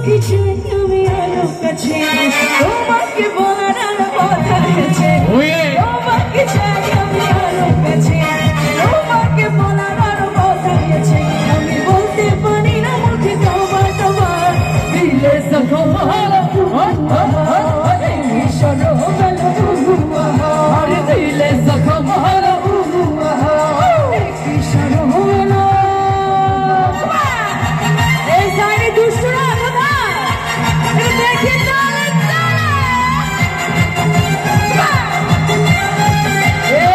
তোমাকে চাই আমি আরো কাছে, তোমাকে বলার আর কথা আছে, তোমাকে চাই আমি আরো কাছে, তোমাকে বলার আর কথা আছে, আমি বলতে পারি না মুখে তোমার তোমার দিলে জখম হলো সরো গেল আর দিলে জখম হলো সরো হলো। এই সাইডে দুষ্টরা কোথায় দেখি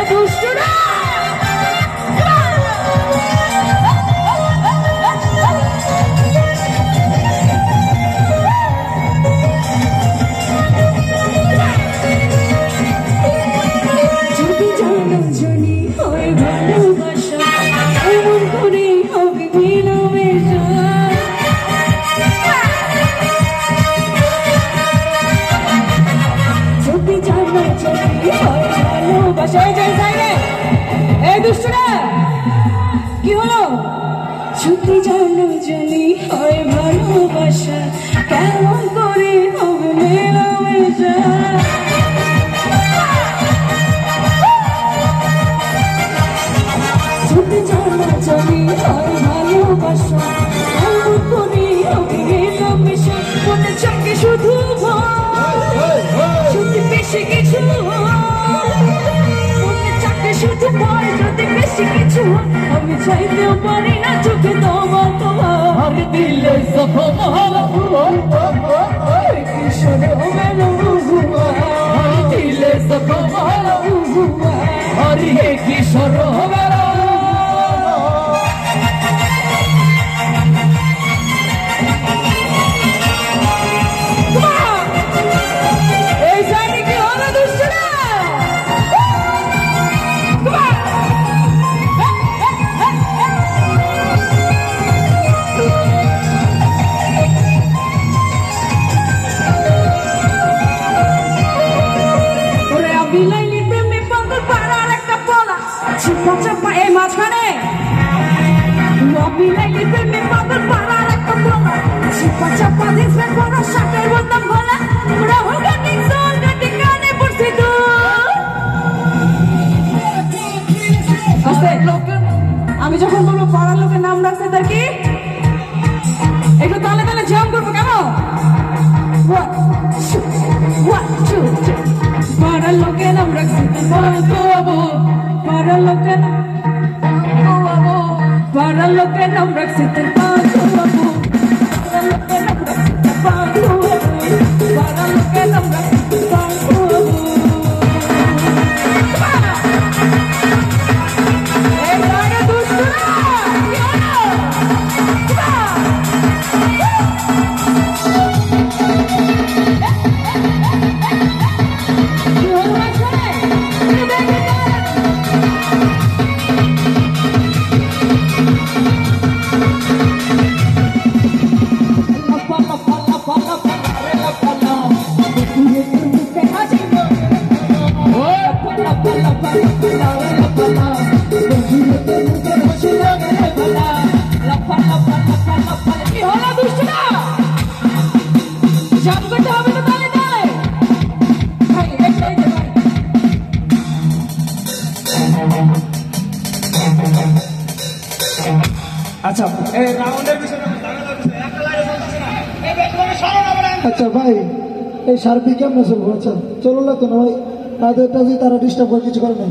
দুষ্টরা যদি জানো জানি হয় ভালোবাসা এমন করে হবে মেলামেশা, যদি জানো জানি হয় ভালোবাসা এই দুষ্টরা কি হলো? যদি জানো জানি হয় ভালোবাসা কেমন করে হবে মেলামেশা, যদি জানো জানি হয় ভালোবাসা কেমন করে হবে মেলামেশা, মনে চাকে শুধু যদি বেশি কিছু মনে চাকে শুধু ভয়, যদি বেশি কিছু আমি চাইতেও পারি না চোখে তোমার তোমার দিলে জখম হলো কিশোর গেল দিলে জখম হলো হরে কিশোর গেল। বিলাইলির প্রেমে পাগল পাড়ার একটা পোলা চিপা চাপা এই মাঝখানে, বিলাইলির প্রেমে পাগল পাড়ার একটা পোলা চিপা চাপা দিছে বড় শাকের বদনাম ভোলা, রাহুল গান্ধী সোল গান্ধী কানে পড়ছে তো আস্তে আমি যখন বলবো পাড়ার লোকের নাম রাখছে তার কি একটু তালে তালে জ্যাম করবো কেমন? পাড়ার লোকের নাম রাখছি পাড়ার লোকের নাম রাখছি তোর পাড়ার লোকের নাম রাখছি পাড়ার লোকের নাম রাখছি আচ্ছা আচ্ছা ভাই এই সার্বিক কেমন চলবো? আচ্ছা চলো লাগতো না ভাই, তাদের তারা ডিস্টার্ব করে কিছু করে না।